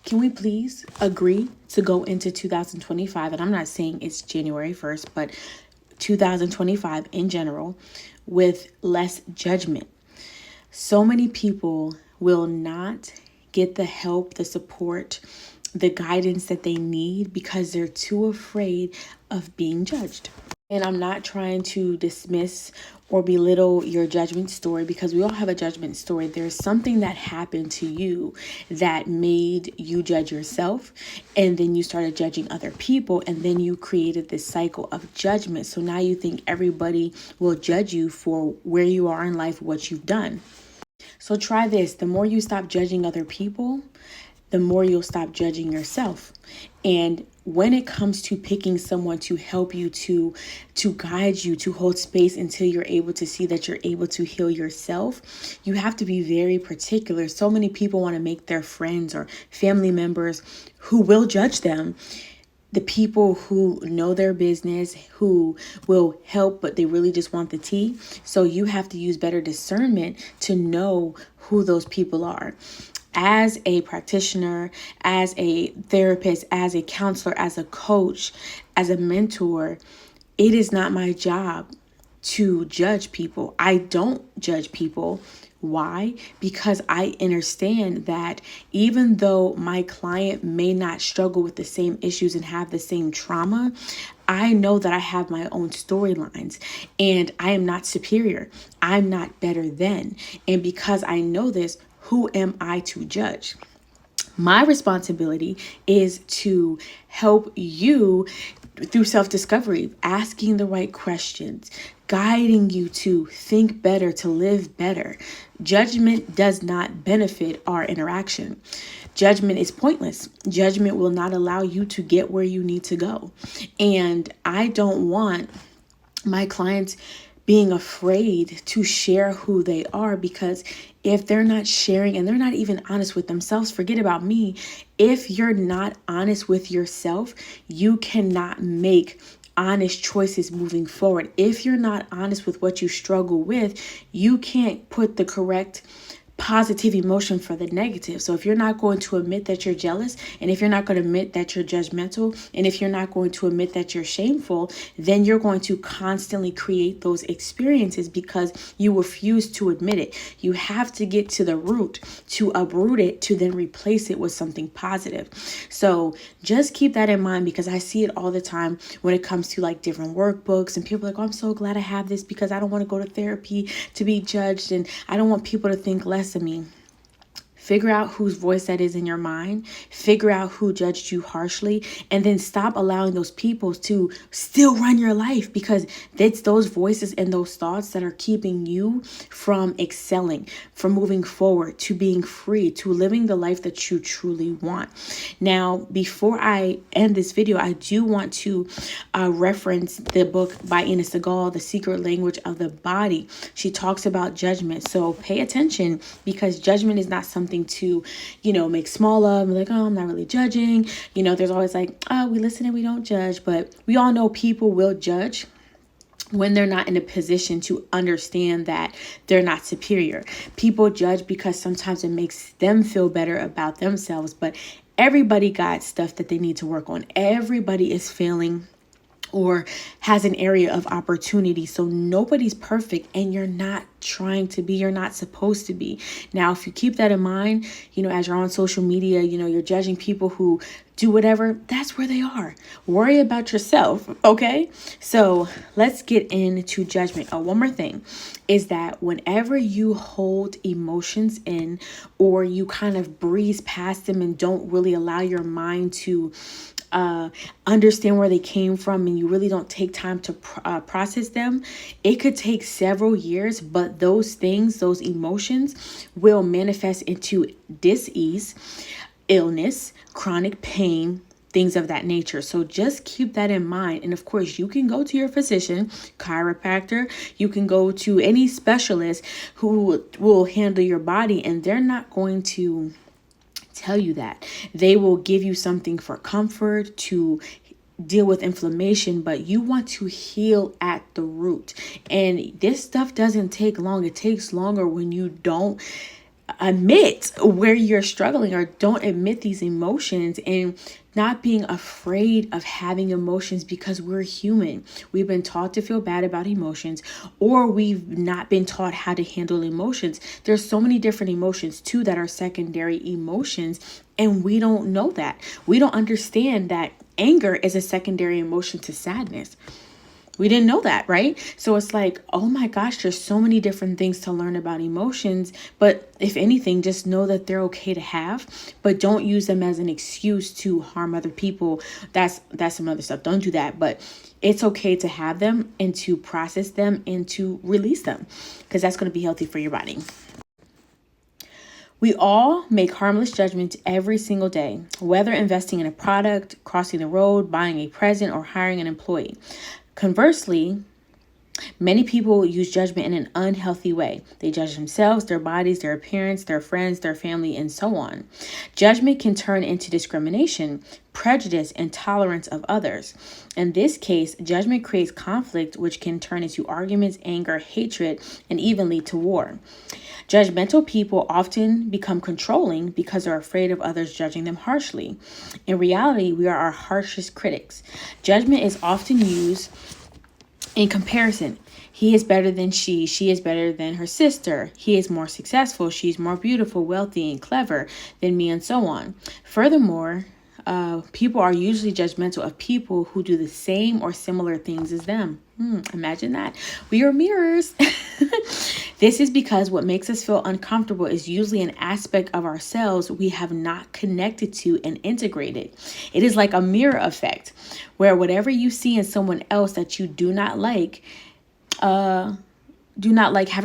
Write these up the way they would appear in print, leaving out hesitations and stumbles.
Can we please agree to go into 2025? And I'm not saying it's January 1st, but 2025 in general, with less judgment. So many people will not get the help, the support, the guidance that they need because they're too afraid of being judged. And I'm not trying to dismiss or belittle your judgment story, because we all have a judgment story. There's something that happened to you that made you judge yourself, and then you started judging other people, and then you created this cycle of judgment. So now you think everybody will judge you for where you are in life, what you've done. So try this. The more you stop judging other people, the more you'll stop judging yourself. And when it comes to picking someone to help you, to guide you, to hold space until you're able to see that you're able to heal yourself, you have to be very particular. So many people want to make their friends or family members who will judge them the people who know their business, who will help, but they really just want the tea. So you have to use better discernment to know who those people are. As a practitioner, as a therapist, as a counselor, as a coach, as a mentor, it is not my job to judge people. I don't judge people. Why? Because I understand that even though my client may not struggle with the same issues and have the same trauma, I know that I have my own storylines and I am not superior. I'm not better than. And because I know this, who am I to judge? My responsibility is to help you through self-discovery, asking the right questions, guiding you to think better, to live better. Judgment does not benefit our interaction. Judgment is pointless. Judgment will not allow you to get where you need to go. And I don't want my clients being afraid to share who they are, because if they're not sharing and they're not even honest with themselves, forget about me. If you're not honest with yourself, you cannot make honest choices moving forward. If you're not honest with what you struggle with, you can't put the correct positive emotion for the negative. So if you're not going to admit that you're jealous, and if you're not going to admit that you're judgmental, and if you're not going to admit that you're shameful, then you're going to constantly create those experiences because you refuse to admit it. You have to get to the root to uproot it, to then replace it with something positive. So just keep that in mind, because I see it all the time when it comes to like different workbooks, and people are like, oh, I'm so glad I have this because I don't want to go to therapy to be judged, and I don't want people to think less of me. Figure out whose voice that is in your mind. Figure out who judged you harshly, and then stop allowing those people to still run your life, because it's those voices and those thoughts that are keeping you from excelling, from moving forward, to being free, to living the life that you truly want. Now, before I end this video, I do want to reference the book by Ina Segal, The Secret Language of the Body. She talks about judgment. So pay attention, because judgment is not something to, make small of. Like, oh, I'm not really judging. There's always like, oh, we listen and we don't judge. But we all know people will judge when they're not in a position to understand that they're not superior. People judge because sometimes it makes them feel better about themselves. But everybody got stuff that they need to work on. Everybody is failing or has an area of opportunity. So nobody's perfect, and you're not trying to be, you're not supposed to be. Now, if you keep that in mind, as you're on social media, you're judging people who do whatever, that's where they are. Worry about yourself, okay? So let's get into judgment. Oh, one more thing is that whenever you hold emotions in, or you kind of breeze past them and don't really allow your mind to understand where they came from, and you really don't take time to process them, it could take several years, but those things, those emotions will manifest into dis-ease, illness, chronic pain, things of that nature. So just keep that in mind. And of course, you can go to your physician, chiropractor, you can go to any specialist who will handle your body, and they're not going to tell you that. They will give you something for comfort, to deal with inflammation, but you want to heal at the root. And this stuff doesn't take long. It takes longer when you don't admit where you're struggling, or don't admit these emotions, and not being afraid of having emotions, because we're human. We've been taught to feel bad about emotions, or we've not been taught how to handle emotions. There's so many different emotions too that are secondary emotions, and we don't know that. We don't understand that anger is a secondary emotion to sadness. We didn't know that, right? So it's like, oh my gosh, there's so many different things to learn about emotions. But if anything, just know that they're okay to have, but don't use them as an excuse to harm other people. That's some other stuff. Don't do that. But it's okay to have them and to process them and to release them, because that's going to be healthy for your body. We all make harmless judgments every single day, whether investing in a product, crossing the road, buying a present, or hiring an employee. Conversely, many people use judgment in an unhealthy way. They judge themselves, their bodies, their appearance, their friends, their family, and so on. Judgment can turn into discrimination, prejudice, and tolerance of others. In this case, judgment creates conflict, which can turn into arguments, anger, hatred, and even lead to war. Judgmental people often become controlling because they're afraid of others judging them harshly. In reality, we are our harshest critics. Judgment is often used in comparison. He is better than she is better than her sister, he is more successful, she's more beautiful, wealthy, and clever than me, and so on. Furthermore, people are usually judgmental of people who do the same or similar things as them. Imagine that. We are mirrors. This is because what makes us feel uncomfortable is usually an aspect of ourselves we have not connected to and integrated. It is like a mirror effect, where whatever you see in someone else that you do not like, have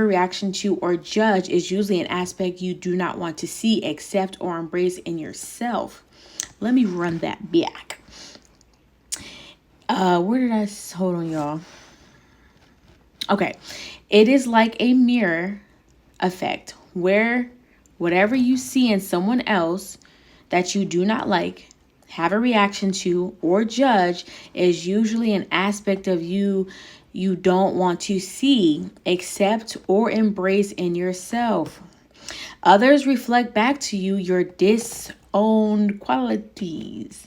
a reaction to, or judge, is usually an aspect you do not want to see, accept, or embrace in yourself. Let me run that back. Hold on, y'all. Okay. It is like a mirror effect, where whatever you see in someone else that you do not like, have a reaction to, or judge, is usually an aspect of you don't want to see, accept, or embrace in yourself. Others reflect back to you your disowned qualities.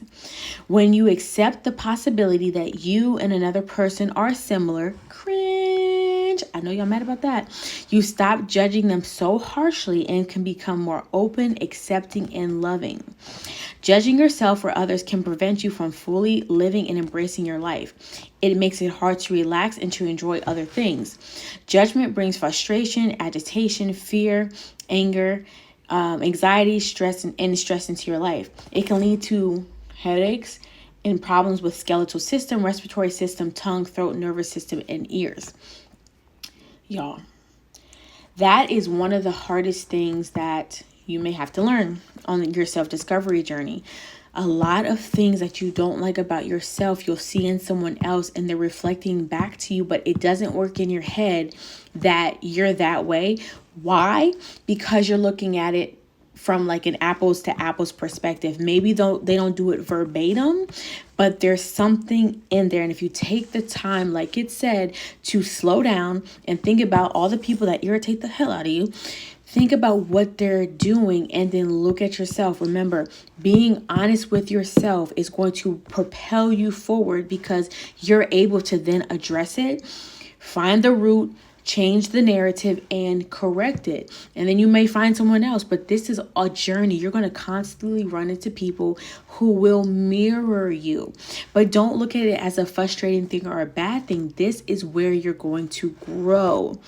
When you accept the possibility that you and another person are similar, cringe, I know y'all mad about that, you stop judging them so harshly and can become more open, accepting, and loving. Judging yourself or others can prevent you from fully living and embracing your life. It makes it hard to relax and to enjoy other things. Judgment brings frustration, agitation, fear, anger, anxiety, stress into your life. It can lead to headaches and problems with skeletal system, respiratory system, tongue, throat, nervous system, and ears. Y'all, that is one of the hardest things that you may have to learn on your self-discovery journey. A lot of things that you don't like about yourself, you'll see in someone else, and they're reflecting back to you, but it doesn't work in your head that you're that way. Why? Because you're looking at it from like an apples to apples perspective. Maybe they don't do it verbatim, but there's something in there. And if you take the time, like it said, to slow down and think about all the people that irritate the hell out of you, think about what they're doing, and then look at yourself. Remember, being honest with yourself is going to propel you forward, because you're able to then address it, find the root, change the narrative, and correct it. And then you may find someone else, but this is a journey. You're going to constantly run into people who will mirror you, but don't look at it as a frustrating thing or a bad thing. This is where you're going to grow.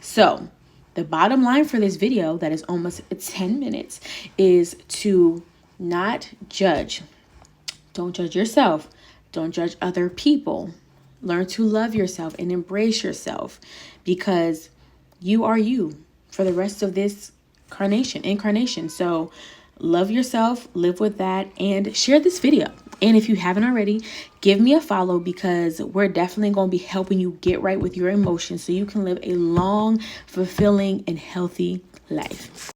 So the bottom line for this video, that is almost 10 minutes, is to not judge. Don't judge yourself. Don't judge other people. Learn to love yourself and embrace yourself, because you are you for the rest of this incarnation. So love yourself, live with that, and share this video. And if you haven't already, give me a follow, because we're definitely going to be helping you get right with your emotions so you can live a long, fulfilling, and healthy life.